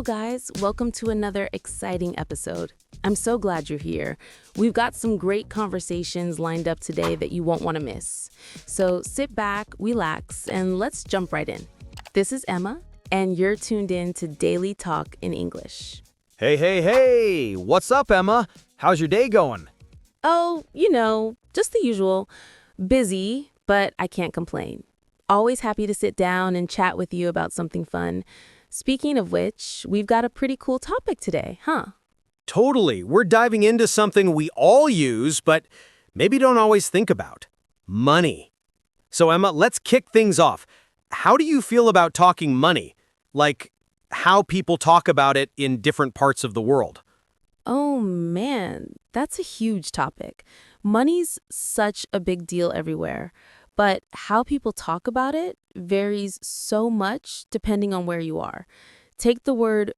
guys. Welcome to another exciting episode. I'm so glad you're here. We've got some great conversations lined up today that you won't want to miss. So sit back, relax, and let's jump right in. This is Emma, and you're tuned in to Daily Talk in English. Hey! What's up, Emma? How's your day going? Oh, just the usual. Busy, but I can't complain. Always happy to sit down and chat with you about something fun. Speaking of which, we've got a pretty cool topic today, huh? Totally. We're diving into something we all use, but maybe don't always think about. Money. So, Emma, let's kick things off. How do you feel about talking money? Like, how people talk about it in different parts of the world? Oh man, that's a huge topic. Money's such a big deal everywhere, but how people talk about it varies so much depending on where you are. Take the word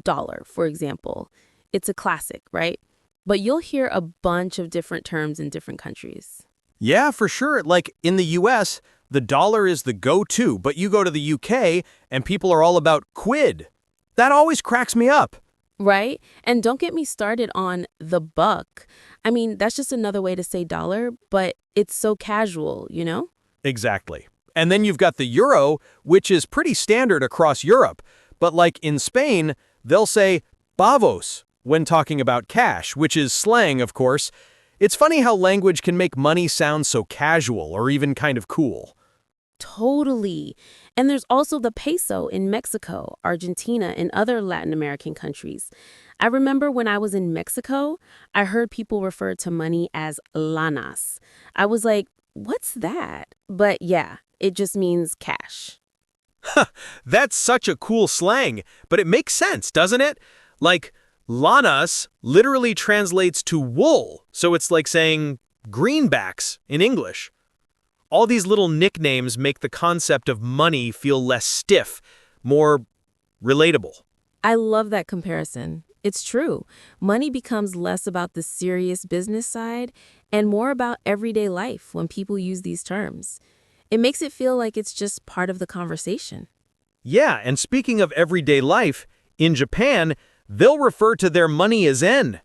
dollar, for example. It's a classic, right? But you'll hear a bunch of different terms in different countries. Yeah, for sure. Like, in the US, the dollar is the go-to, but you go to the UK and people are all about quid. That always cracks me up. Right? And don't get me started on the buck. I mean, that's just another way to say dollar, but it's so casual, you know? Exactly. And then you've got the euro, which is pretty standard across Europe. But like in Spain, they'll say pavos when talking about cash, which is slang, of course. It's funny how language can make money sound so casual or even kind of cool. Totally. And there's also the peso in Mexico, Argentina, and other Latin American countries. I remember when I was in Mexico, I heard people refer to money as lanas. I was like, what's that? But yeah, it just means cash. That's such a cool slang, but it makes sense, doesn't it? Like, lanas literally translates to wool, so it's like saying greenbacks in English. All these little nicknames make the concept of money feel less stiff, more relatable. I love that comparison. It's true. Money becomes less about the serious business side and more about everyday life when people use these terms. It makes it feel like it's just part of the conversation. Yeah, and speaking of everyday life, in Japan, they'll refer to their money as yen.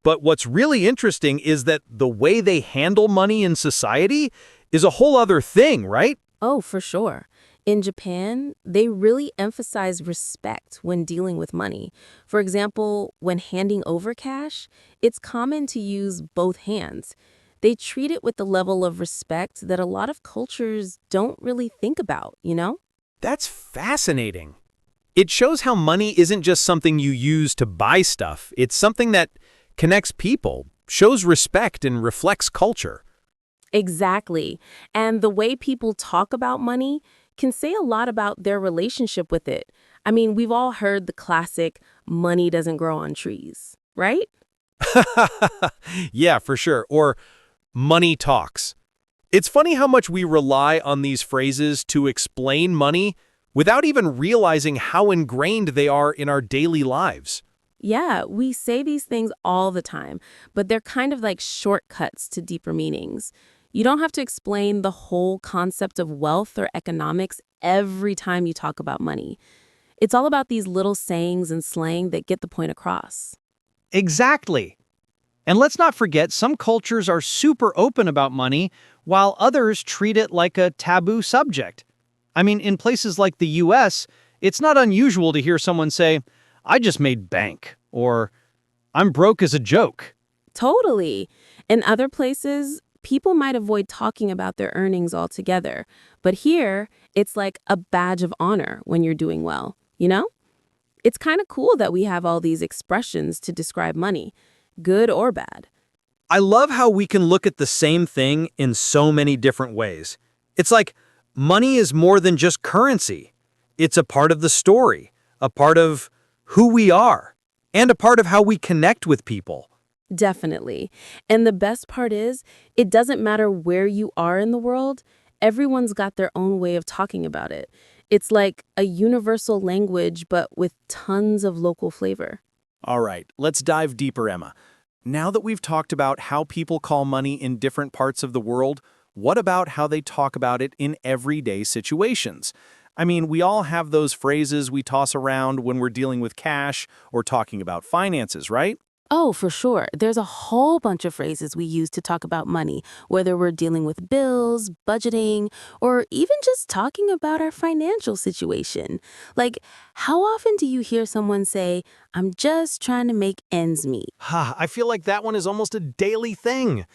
But what's really interesting is that the way they handle money in society is a whole other thing, right? Oh, for sure. In Japan, they really emphasize respect when dealing with money. For example, when handing over cash, it's common to use both hands. They treat it with the level of respect that a lot of cultures don't really think about, you know? That's fascinating. It shows how money isn't just something you use to buy stuff. It's something that connects people, shows respect, and reflects culture. Exactly. And the way people talk about money can say a lot about their relationship with it. I mean, we've all heard the classic, money doesn't grow on trees, right? Yeah, for sure. Or money talks. It's funny how much we rely on these phrases to explain money without even realizing how ingrained they are in our daily lives. Yeah, we say these things all the time, but they're kind of like shortcuts to deeper meanings. You don't have to explain the whole concept of wealth or economics every time you talk about money. It's all about these little sayings and slang that get the point across. Exactly. And let's not forget, some cultures are super open about money, while others treat it like a taboo subject. I mean, in places like the US, it's not unusual to hear someone say, "I just made bank," or "I'm broke as a joke." Totally. In other places, people might avoid talking about their earnings altogether. But here, it's like a badge of honor when you're doing well, you know? It's kind of cool that we have all these expressions to describe money, good or bad. I love how we can look at the same thing in so many different ways. It's like money is more than just currency. It's a part of the story, a part of who we are, and a part of how we connect with people. Definitely. And the best part is, it doesn't matter where you are in the world, everyone's got their own way of talking about it. It's like a universal language, but with tons of local flavor. All right, let's dive deeper, Emma. Now that we've talked about how people call money in different parts of the world, what about how they talk about it in everyday situations? I mean, we all have those phrases we toss around when we're dealing with cash or talking about finances, right? Oh, for sure. There's a whole bunch of phrases we use to talk about money, whether we're dealing with bills, budgeting, or even just talking about our financial situation. Like, how often do you hear someone say, I'm just trying to make ends meet? I feel like that one is almost a daily thing.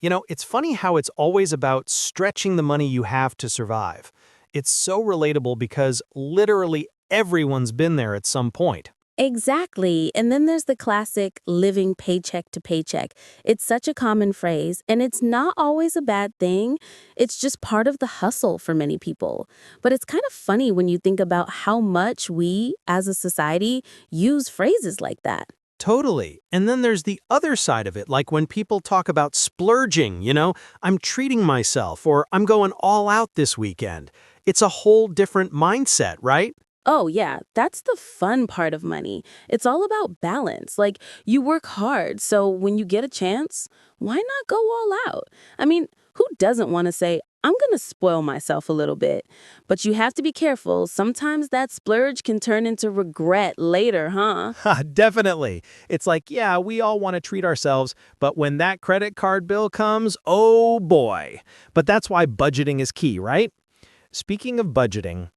It's funny how it's always about stretching the money you have to survive. It's so relatable because literally everyone's been there at some point. Exactly. And then there's the classic living paycheck to paycheck. It's such a common phrase, and it's not always a bad thing. It's just part of the hustle for many people. But it's kind of funny when you think about how much we, as a society, use phrases like that. Totally. And then there's the other side of it, like when people talk about splurging, I'm treating myself or I'm going all out this weekend. It's a whole different mindset, right? Oh, yeah, that's the fun part of money. It's all about balance. Like, you work hard, so when you get a chance, why not go all out? I mean, who doesn't want to say, I'm going to spoil myself a little bit? But you have to be careful. Sometimes that splurge can turn into regret later, huh? Definitely. It's like, yeah, we all want to treat ourselves, but when that credit card bill comes, oh boy. But that's why budgeting is key, right? Speaking of budgeting,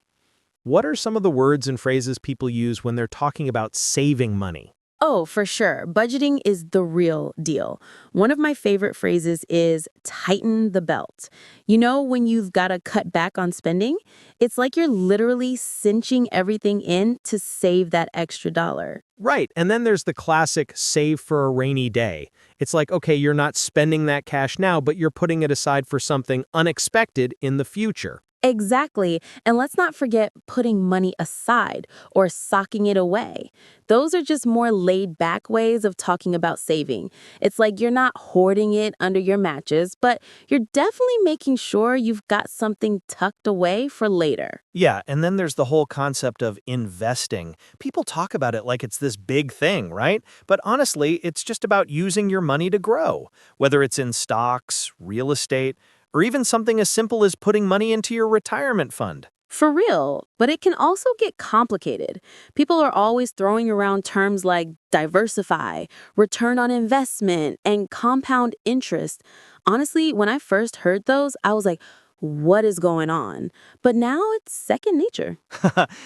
what are some of the words and phrases people use when they're talking about saving money? Oh, for sure. Budgeting is the real deal. One of my favorite phrases is tighten the belt. You know, when you've got to cut back on spending, it's like you're literally cinching everything in to save that extra dollar. Right, and then there's the classic save for a rainy day. It's like, okay, you're not spending that cash now, but you're putting it aside for something unexpected in the future. Exactly. And let's not forget putting money aside or socking it away. Those are just more laid back ways of talking about saving. It's like you're not hoarding it under your mattress, but you're definitely making sure you've got something tucked away for later. Yeah, and then there's the whole concept of investing. People talk about it like it's this big thing, right? But honestly, it's just about using your money to grow, whether it's in stocks, real estate, or even something as simple as putting money into your retirement fund. For real, but it can also get complicated. People are always throwing around terms like diversify, return on investment, and compound interest. Honestly, when I first heard those, I was like, what is going on? But now it's second nature.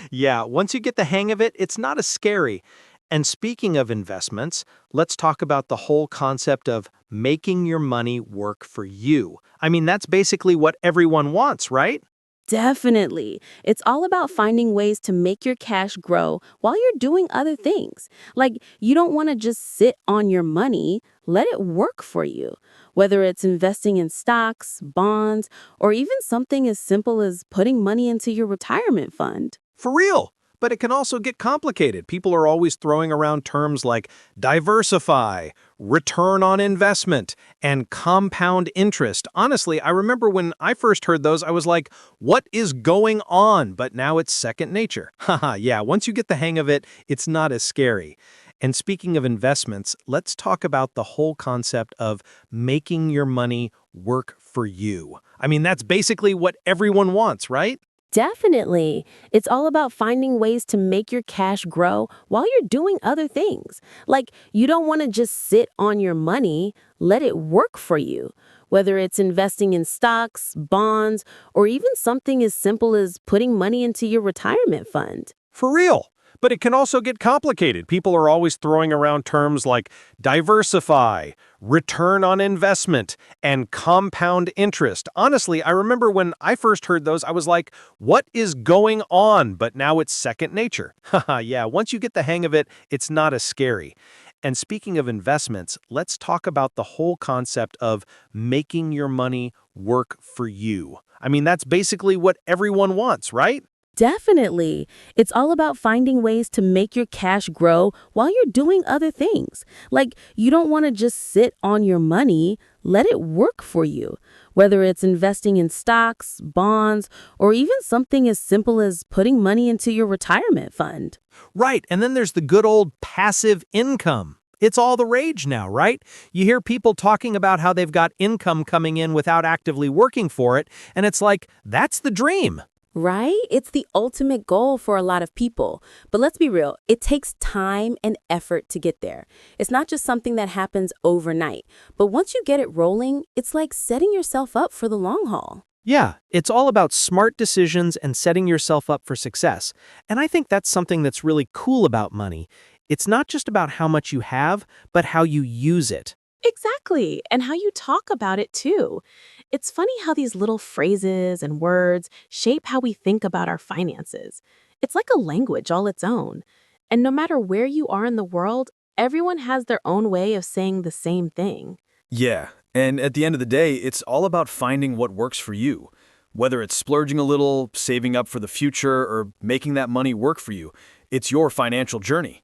Yeah, once you get the hang of it, it's not as scary. And speaking of investments, let's talk about the whole concept of making your money work for you. I mean, that's basically what everyone wants, right? Definitely. It's all about finding ways to make your cash grow while you're doing other things. Like, you don't want to just sit on your money, let it work for you. Whether it's investing in stocks, bonds, or even something as simple as putting money into your retirement fund. For real. But it can also get complicated. People are always throwing around terms like diversify, return on investment, and compound interest. Honestly, I remember when I first heard those, I was like, what is going on? But now it's second nature. Haha, yeah, once you get the hang of it, it's not as scary. And speaking of investments, let's talk about the whole concept of making your money work for you. I mean, that's basically what everyone wants, right? Definitely. It's all about finding ways to make your cash grow while you're doing other things. Like, you don't want to just sit on your money, let it work for you. Whether it's investing in stocks, bonds, or even something as simple as putting money into your retirement fund. For real. But it can also get complicated. People are always throwing around terms like diversify, return on investment, and compound interest. Honestly, I remember when I first heard those, I was like, what is going on? But now it's second nature. Haha, yeah, once you get the hang of it, it's not as scary. And speaking of investments, let's talk about the whole concept of making your money work for you. I mean, that's basically what everyone wants, right? Definitely. It's all about finding ways to make your cash grow while you're doing other things. Like, you don't want to just sit on your money, let it work for you. Whether it's investing in stocks, bonds, or even something as simple as putting money into your retirement fund. Right, and then there's the good old passive income. It's all the rage now, right? You hear people talking about how they've got income coming in without actively working for it, and it's like, that's the dream. Right? It's the ultimate goal for a lot of people. But let's be real, it takes time and effort to get there. It's not just something that happens overnight. But once you get it rolling, it's like setting yourself up for the long haul. Yeah, it's all about smart decisions and setting yourself up for success. And I think that's something that's really cool about money. It's not just about how much you have, but how you use it. Exactly. And how you talk about it too. It's funny how these little phrases and words shape how we think about our finances. It's like a language all its own. And no matter where you are in the world, everyone has their own way of saying the same thing. Yeah, and at the end of the day, it's all about finding what works for you. Whether it's splurging a little, saving up for the future, or making that money work for you, it's your financial journey.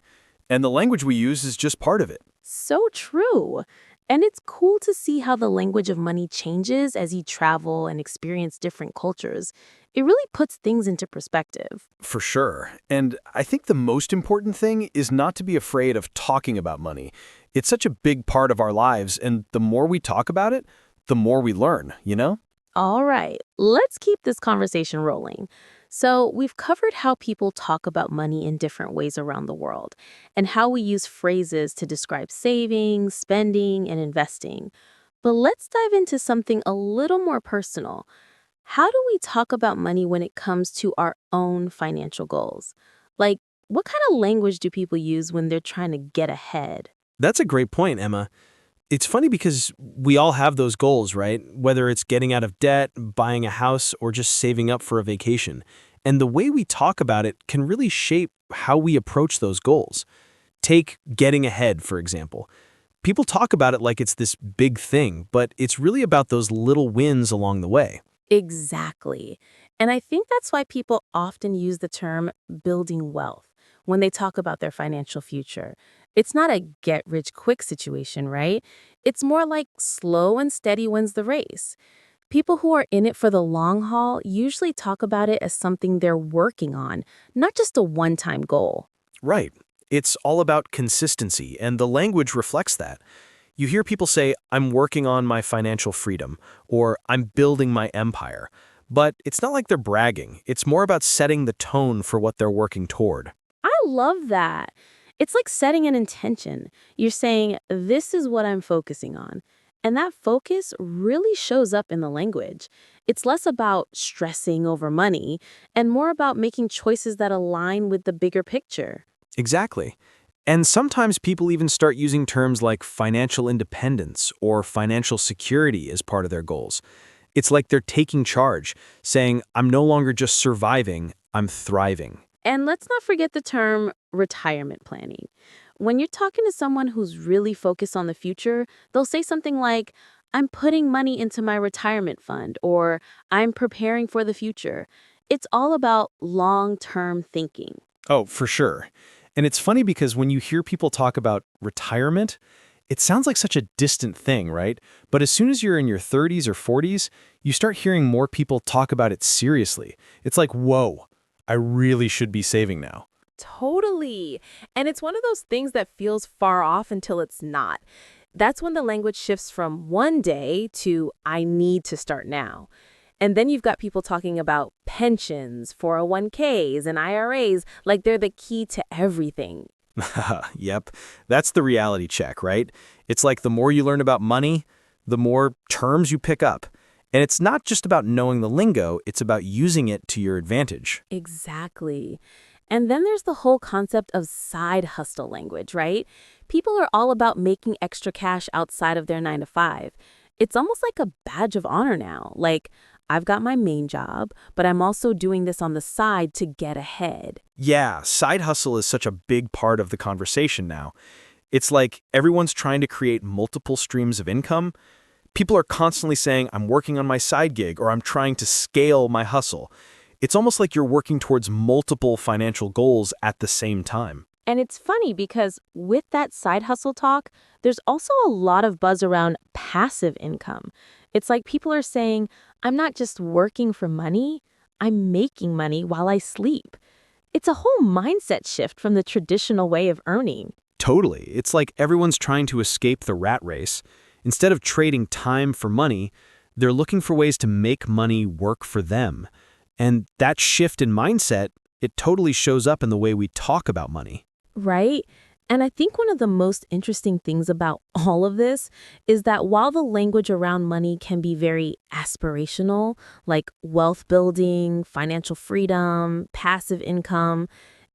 And the language we use is just part of it. So true. And it's cool to see how the language of money changes as you travel and experience different cultures. It really puts things into perspective. For sure. And I think the most important thing is not to be afraid of talking about money. It's such a big part of our lives, and the more we talk about it, the more we learn, you know? All right, let's keep this conversation rolling. So, we've covered how people talk about money in different ways around the world, and how we use phrases to describe saving, spending, and investing. But let's dive into something a little more personal. How do we talk about money when it comes to our own financial goals? Like, what kind of language do people use when they're trying to get ahead? That's a great point, Emma. It's funny because we all have those goals, right? Whether it's getting out of debt, buying a house, or just saving up for a vacation. And the way we talk about it can really shape how we approach those goals. Take getting ahead, for example. People talk about it like it's this big thing, but it's really about those little wins along the way. Exactly. And I think that's why people often use the term building wealth when they talk about their financial future. It's not a get rich quick situation, right? It's more like slow and steady wins the race. People who are in it for the long haul usually talk about it as something they're working on, not just a one-time goal. Right. It's all about consistency, and the language reflects that. You hear people say, I'm working on my financial freedom, or I'm building my empire. But it's not like they're bragging. It's more about setting the tone for what they're working toward. I love that. It's like setting an intention. You're saying, this is what I'm focusing on. And that focus really shows up in the language. It's less about stressing over money and more about making choices that align with the bigger picture. Exactly. And sometimes people even start using terms like financial independence or financial security as part of their goals. It's like they're taking charge, saying, I'm no longer just surviving, I'm thriving. And let's not forget the term retirement planning. When you're talking to someone who's really focused on the future, they'll say something like, I'm putting money into my retirement fund, or I'm preparing for the future. It's all about long-term thinking. Oh, for sure. And it's funny because when you hear people talk about retirement, it sounds like such a distant thing, right? But as soon as you're in your 30s or 40s, you start hearing more people talk about it seriously. It's like, whoa, I really should be saving now. Totally. And it's one of those things that feels far off until it's not. That's when the language shifts from one day to I need to start now. And then you've got people talking about pensions, 401ks, and IRAs like they're the key to everything. Yep, that's the reality check, right? It's like the more you learn about money, the more terms you pick up. And it's not just about knowing the lingo, it's about using it to your advantage. Exactly. And then there's the whole concept of side hustle language, right? People are all about making extra cash outside of their 9 to 5. It's almost like a badge of honor now. Like, I've got my main job, but I'm also doing this on the side to get ahead. Yeah, side hustle is such a big part of the conversation now. It's like everyone's trying to create multiple streams of income. People are constantly saying, I'm working on my side gig, or I'm trying to scale my hustle. It's almost like you're working towards multiple financial goals at the same time. And it's funny because with that side hustle talk, there's also a lot of buzz around passive income. It's like people are saying, I'm not just working for money, I'm making money while I sleep. It's a whole mindset shift from the traditional way of earning. Totally. It's like everyone's trying to escape the rat race. Instead of trading time for money, they're looking for ways to make money work for them. And that shift in mindset, it totally shows up in the way we talk about money. Right? And I think one of the most interesting things about all of this is that while the language around money can be very aspirational, like wealth building, financial freedom, passive income,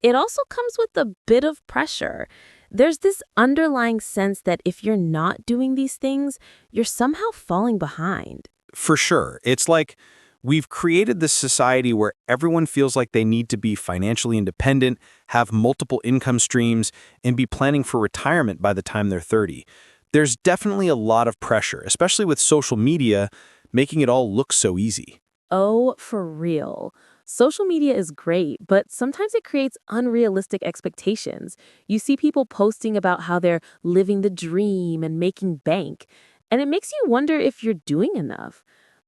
it also comes with a bit of pressure. There's this underlying sense that if you're not doing these things, you're somehow falling behind. For sure. It's like we've created this society where everyone feels like they need to be financially independent, have multiple income streams, and be planning for retirement by the time they're 30. There's definitely a lot of pressure, especially with social media, making it all look so easy. Oh, for real. Social media is great, but sometimes it creates unrealistic expectations. You see people posting about how they're living the dream and making bank, and it makes you wonder if you're doing enough.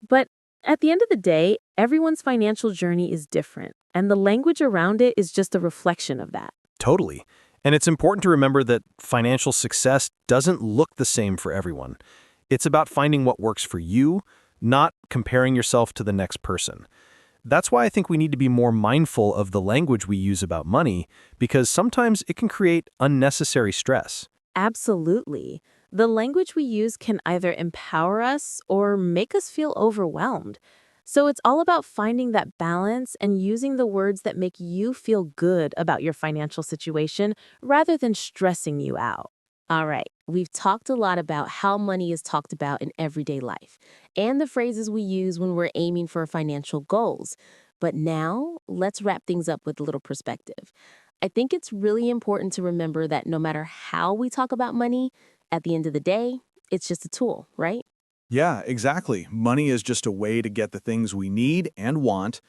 But at the end of the day, everyone's financial journey is different, and the language around it is just a reflection of that. Totally. And it's important to remember that financial success doesn't look the same for everyone. It's about finding what works for you, not comparing yourself to the next person. That's why I think we need to be more mindful of the language we use about money, because sometimes it can create unnecessary stress. Absolutely. The language we use can either empower us or make us feel overwhelmed. So it's all about finding that balance and using the words that make you feel good about your financial situation rather than stressing you out. All right, we've talked a lot about how money is talked about in everyday life and the phrases we use when we're aiming for financial goals. But now, let's wrap things up with a little perspective. I think it's really important to remember that no matter how we talk about money, at the end of the day, it's just a tool, right? Yeah, exactly. Money is just a way to get the things we need and want,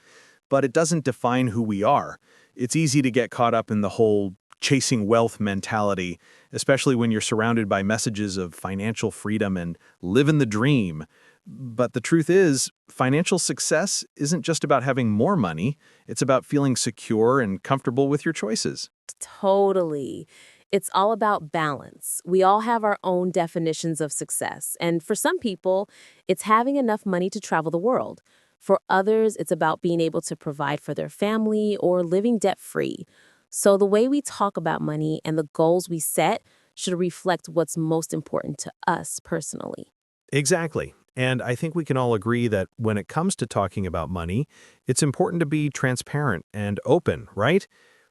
but it doesn't define who we are. It's easy to get caught up in the whole chasing wealth mentality, especially when you're surrounded by messages of financial freedom and living the dream. But the truth is, financial success isn't just about having more money. It's about feeling secure and comfortable with your choices. Totally. It's all about balance. We all have our own definitions of success. And for some people, it's having enough money to travel the world. For others, it's about being able to provide for their family or living debt-free. So the way we talk about money and the goals we set should reflect what's most important to us personally. Exactly. And I think we can all agree that when it comes to talking about money, it's important to be transparent and open, right?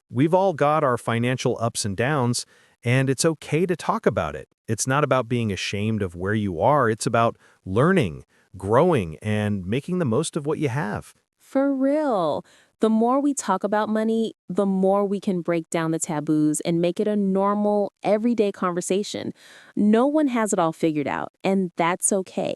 We've all got our financial ups and downs, and it's okay to talk about it. It's not about being ashamed of where you are. It's about learning, growing, and making the most of what you have. For real. The more we talk about money, the more we can break down the taboos and make it a normal, everyday conversation. No one has it all figured out, and that's okay.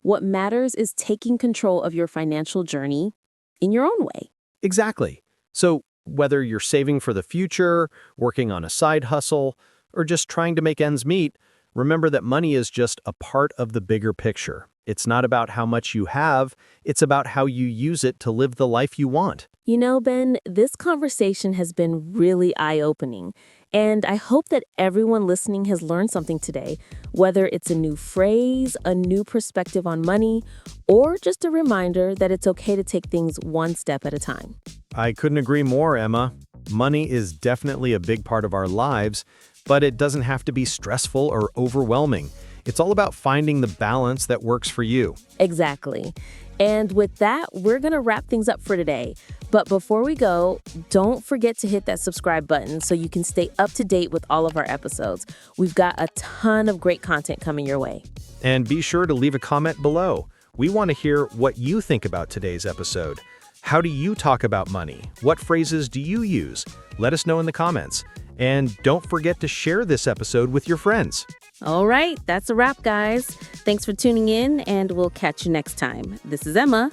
What matters is taking control of your financial journey in your own way. Exactly. So whether you're saving for the future, working on a side hustle, or just trying to make ends meet, remember that money is just a part of the bigger picture. It's not about how much you have, it's about how you use it to live the life you want. You know, Ben, this conversation has been really eye-opening, and I hope that everyone listening has learned something today, whether it's a new phrase, a new perspective on money, or just a reminder that it's okay to take things one step at a time. I couldn't agree more, Emma. Money is definitely a big part of our lives, but it doesn't have to be stressful or overwhelming. It's all about finding the balance that works for you. Exactly. And with that, we're going to wrap things up for today. But before we go, don't forget to hit that subscribe button so you can stay up to date with all of our episodes. We've got a ton of great content coming your way. And be sure to leave a comment below. We want to hear what you think about today's episode. How do you talk about money? What phrases do you use? Let us know in the comments. And don't forget to share this episode with your friends. All right, that's a wrap, guys. Thanks for tuning in, and we'll catch you next time. This is Emma.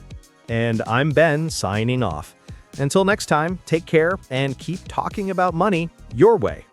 And I'm Ben, signing off. Until next time, take care and keep talking about money your way.